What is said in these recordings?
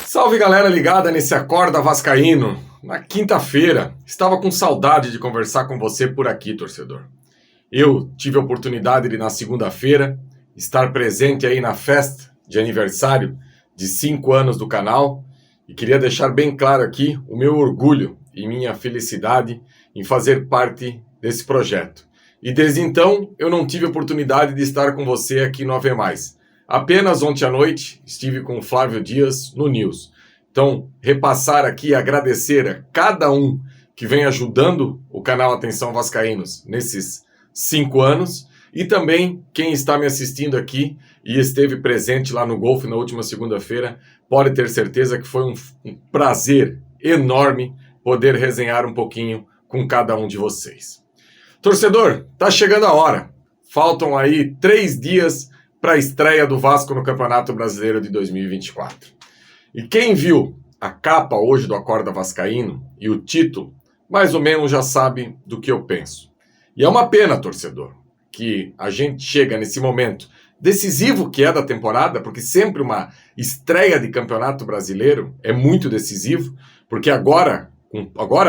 Salve galera ligada nesse Acorda Vascaíno. Na quinta-feira, estava com saudade de conversar com você por aqui, torcedor. Eu tive a oportunidade de, na segunda-feira, estar presente aí na festa de aniversário de 5 anos do canal e queria deixar bem claro aqui o meu orgulho e minha felicidade em fazer parte desse projeto. E desde então, eu não tive a oportunidade de estar com você aqui no AV+. Apenas ontem à noite estive com o Flávio Dias no News. Então, repassar aqui e agradecer a cada um que vem ajudando o canal Atenção Vascaínos nesses 5 anos e também quem está me assistindo aqui e esteve presente lá no Golfe na última segunda-feira, pode ter certeza que foi um prazer enorme poder resenhar um pouquinho com cada um de vocês. Torcedor, tá chegando a hora. Faltam aí 3 dias para a estreia do Vasco no Campeonato Brasileiro de 2024. E quem viu a capa hoje do Acorda Vascaíno e o título, mais ou menos já sabe do que eu penso. E é uma pena, torcedor, que a gente chega nesse momento decisivo que é da temporada, porque sempre uma estreia de Campeonato Brasileiro é muito decisivo, porque agora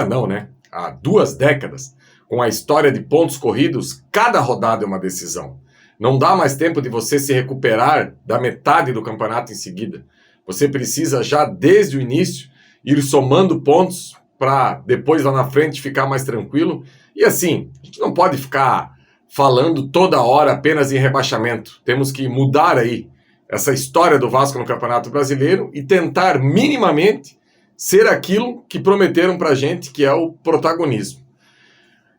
não, né? Há 2 décadas, com a história de pontos corridos, cada rodada é uma decisão. Não dá mais tempo de você se recuperar da metade do campeonato em seguida. Você precisa já, desde o início, ir somando pontos para depois lá na frente ficar mais tranquilo. E assim, a gente não pode ficar falando toda hora apenas em rebaixamento. Temos que mudar aí essa história do Vasco no Campeonato Brasileiro e tentar minimamente ser aquilo que prometeram para a gente, que é o protagonismo.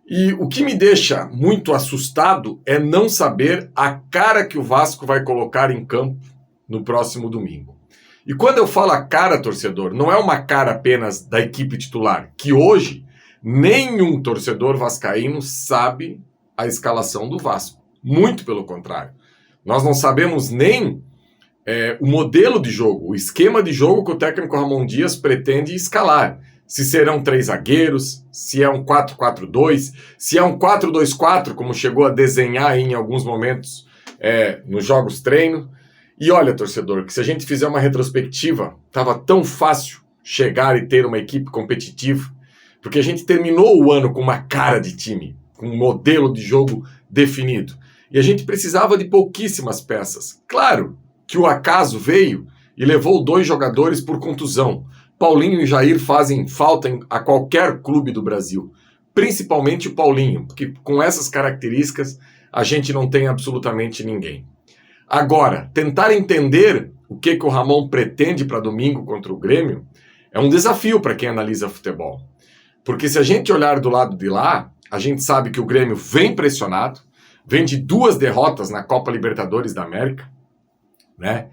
E o que me deixa muito assustado é não saber a cara que o Vasco vai colocar em campo no próximo domingo. E quando eu falo a cara, torcedor, não é uma cara apenas da equipe titular, que hoje nenhum torcedor vascaíno sabe a escalação do Vasco. Muito pelo contrário. Nós não sabemos nem o modelo de jogo, o esquema de jogo que o técnico Ramon Dias pretende escalar. Se serão 3 zagueiros, se é um 4-4-2, se é um 4-2-4, como chegou a desenhar aí em alguns momentos nos jogos treino. E olha, torcedor, que se a gente fizer uma retrospectiva, estava tão fácil chegar e ter uma equipe competitiva, porque a gente terminou o ano com uma cara de time, com um modelo de jogo definido. E a gente precisava de pouquíssimas peças. Claro que o acaso veio e levou 2 jogadores por contusão. Paulinho e Jair fazem falta a qualquer clube do Brasil, principalmente o Paulinho, porque com essas características a gente não tem absolutamente ninguém. Agora, tentar entender o que o Ramon pretende para domingo contra o Grêmio é um desafio para quem analisa futebol. Porque se a gente olhar do lado de lá, a gente sabe que o Grêmio vem pressionado, vem de 2 derrotas na Copa Libertadores da América, né?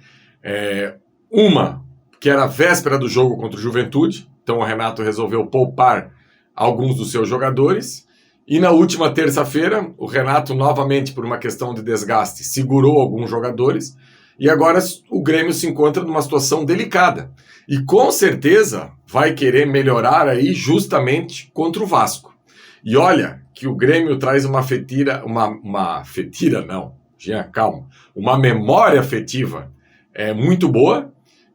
Uma que era a véspera do jogo contra o Juventude, então o Renato resolveu poupar alguns dos seus jogadores, e na última terça-feira, o Renato novamente, por uma questão de desgaste, segurou alguns jogadores, e agora o Grêmio se encontra numa situação delicada, e com certeza vai querer melhorar aí justamente contra o Vasco. E olha que o Grêmio traz uma memória afetiva muito boa,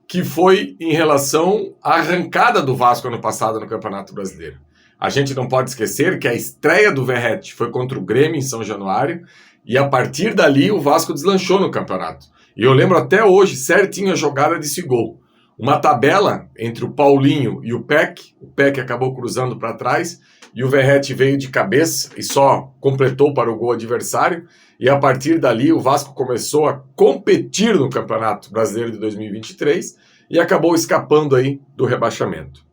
que foi em relação à arrancada do Vasco ano passado no Campeonato Brasileiro. A gente não pode esquecer que a estreia do Verratti foi contra o Grêmio em São Januário, e a partir dali o Vasco deslanchou no campeonato. E eu lembro até hoje certinho a jogada desse gol. Uma tabela entre o Paulinho e o Peck acabou cruzando para trás, e o Verratti veio de cabeça e só completou para o gol adversário, e a partir dali o Vasco começou a competir no Campeonato Brasileiro de 2023 e acabou escapando aí do rebaixamento.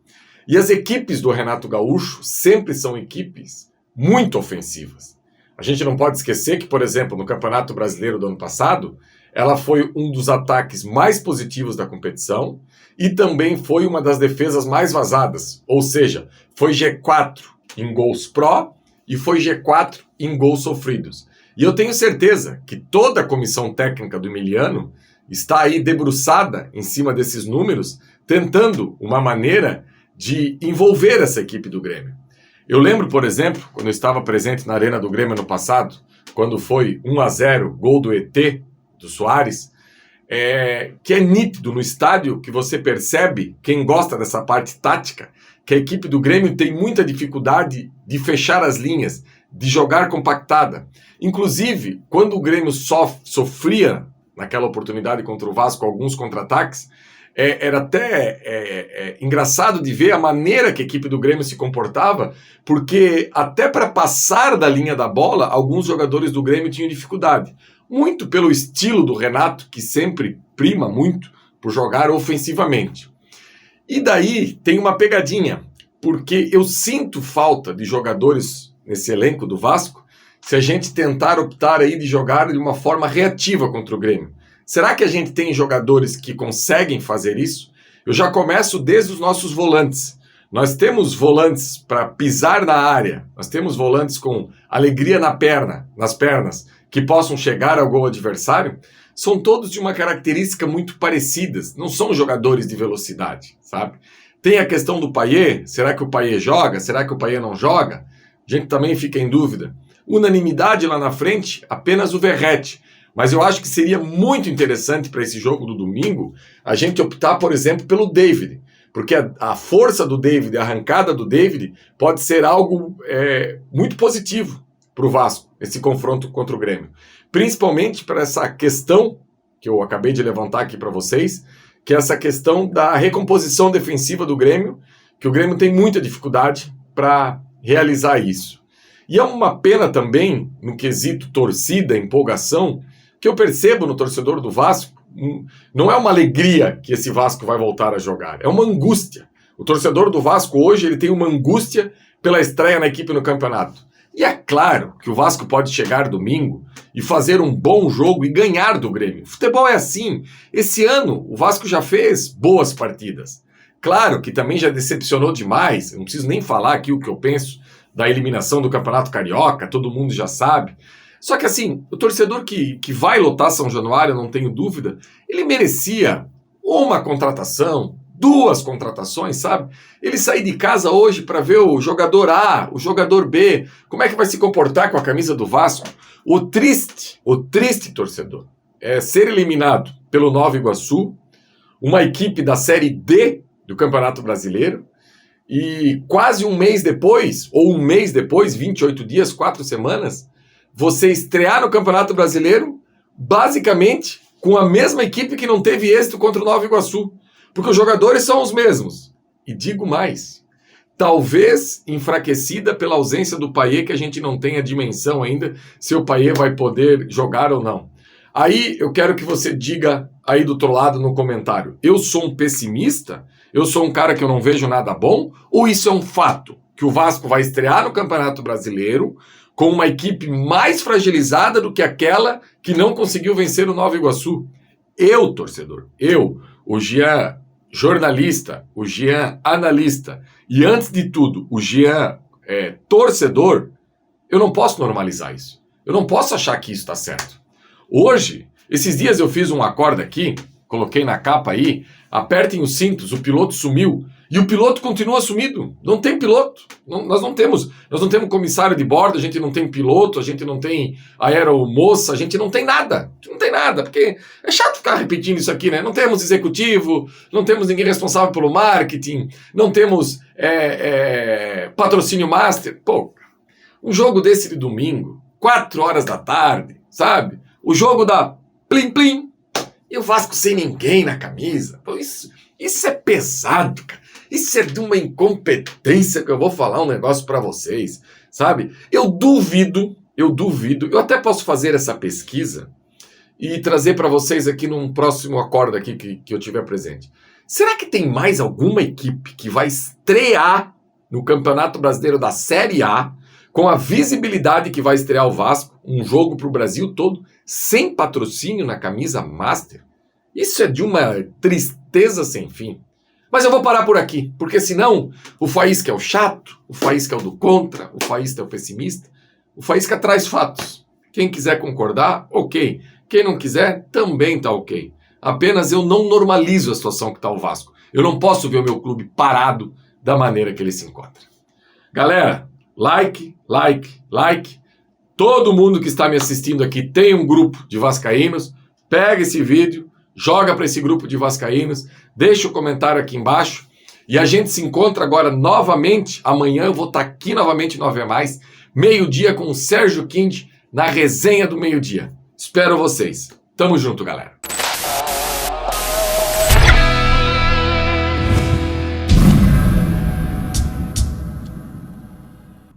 E as equipes do Renato Gaúcho sempre são equipes muito ofensivas. A gente não pode esquecer que, por exemplo, no Campeonato Brasileiro do ano passado, ela foi um dos ataques mais positivos da competição e também foi uma das defesas mais vazadas, ou seja, foi G4 em gols pró e foi G4 em gols sofridos. E eu tenho certeza que toda a comissão técnica do Emiliano está aí debruçada em cima desses números, tentando uma maneira de envolver essa equipe do Grêmio. Eu lembro, por exemplo, quando eu estava presente na Arena do Grêmio ano passado, quando foi 1-0, gol do ET, do Soares, que é nítido no estádio que você percebe, quem gosta dessa parte tática, que a equipe do Grêmio tem muita dificuldade de fechar as linhas, de jogar compactada. Inclusive, quando o Grêmio sofria, naquela oportunidade contra o Vasco, alguns contra-ataques, era até engraçado de ver a maneira que a equipe do Grêmio se comportava, porque até para passar da linha da bola, alguns jogadores do Grêmio tinham dificuldade. Muito pelo estilo do Renato, que sempre prima muito por jogar ofensivamente. E daí tem uma pegadinha, porque eu sinto falta de jogadores nesse elenco do Vasco, se a gente tentar optar aí de jogar de uma forma reativa contra o Grêmio. Será que a gente tem jogadores que conseguem fazer isso? Eu já começo desde os nossos volantes. Nós temos volantes para pisar na área, nós temos volantes com alegria nas pernas, que possam chegar ao gol adversário. São todos de uma característica muito parecidas, não são jogadores de velocidade, sabe? Tem a questão do Payet, será que o Payet joga? Será que o Payet não joga? A gente também fica em dúvida. Unanimidade lá na frente, apenas o Verratti. Mas eu acho que seria muito interessante para esse jogo do domingo a gente optar, por exemplo, pelo David. Porque a força do David, a arrancada do David, pode ser algo muito positivo para o Vasco, esse confronto contra o Grêmio. Principalmente para essa questão que eu acabei de levantar aqui para vocês, que é essa questão da recomposição defensiva do Grêmio, que o Grêmio tem muita dificuldade para realizar isso. E é uma pena também, no quesito torcida, empolgação, que eu percebo no torcedor do Vasco, não é uma alegria que esse Vasco vai voltar a jogar, é uma angústia. O torcedor do Vasco hoje ele tem uma angústia pela estreia na equipe no campeonato. E é claro que o Vasco pode chegar domingo e fazer um bom jogo e ganhar do Grêmio. O futebol é assim. Esse ano o Vasco já fez boas partidas. Claro que também já decepcionou demais, eu não preciso nem falar aqui o que eu penso da eliminação do Campeonato Carioca, todo mundo já sabe. Só que assim, o torcedor que vai lotar São Januário, eu não tenho dúvida, ele merecia uma contratação, 2 contratações, sabe? Ele sair de casa hoje para ver o jogador A, o jogador B, como é que vai se comportar com a camisa do Vasco. O triste torcedor, é ser eliminado pelo Nova Iguaçu, uma equipe da Série D do Campeonato Brasileiro, e quase um mês depois, ou um mês depois, 28 dias, 4 semanas, você estrear no Campeonato Brasileiro, basicamente com a mesma equipe que não teve êxito contra o Nova Iguaçu. Porque os jogadores são os mesmos. E digo mais, talvez enfraquecida pela ausência do Payet, que a gente não tem a dimensão ainda se o Payet vai poder jogar ou não. Aí eu quero que você diga aí do outro lado no comentário, eu sou um pessimista? Eu sou um cara que eu não vejo nada bom? Ou isso é um fato? Que o Vasco vai estrear no Campeonato Brasileiro com uma equipe mais fragilizada do que aquela que não conseguiu vencer o Nova Iguaçu? Eu, torcedor, o Jean jornalista, o Jean analista e, antes de tudo, o Jean torcedor, eu não posso normalizar isso. Eu não posso achar que isso está certo. Hoje, esses dias eu fiz um acorde aqui, coloquei na capa aí, apertem os cintos, o piloto sumiu, e o piloto continua sumido. Não tem piloto. Nós não temos comissário de bordo, a gente não tem piloto, a gente não tem aeromoça, a gente não tem nada. Não tem nada, porque é chato ficar repetindo isso aqui, né? Não temos executivo, não temos ninguém responsável pelo marketing, não temos patrocínio master. Pô, um jogo desse de domingo, 4 horas da tarde, sabe? O jogo da plim plim, e o Vasco sem ninguém na camisa. Pô, isso é pesado, cara. Isso é de uma incompetência que eu vou falar um negócio pra vocês, sabe? Eu duvido, eu até posso fazer essa pesquisa e trazer pra vocês aqui num próximo acorde aqui que eu tiver presente. Será que tem mais alguma equipe que vai estrear no Campeonato Brasileiro da Série A com a visibilidade que vai estrear o Vasco, um jogo pro Brasil todo, sem patrocínio na camisa master? Isso é de uma tristeza sem fim. Mas eu vou parar por aqui, porque senão o Faísca é o chato, o Faísca é o do contra, o Faísca é o pessimista. O Faísca traz fatos. Quem quiser concordar, ok. Quem não quiser, também tá ok. Apenas eu não normalizo a situação que tá o Vasco. Eu não posso ver o meu clube parado da maneira que ele se encontra. Galera, like, like, like. Todo mundo que está me assistindo aqui tem um grupo de vascaínos. Pega esse vídeo, joga para esse grupo de vascaínos, deixa o comentário aqui embaixo. E a gente se encontra agora novamente. Amanhã eu vou estar aqui novamente no Ave Mais, meio-dia com o Sérgio Kind na resenha do meio-dia. Espero vocês. Tamo junto, galera.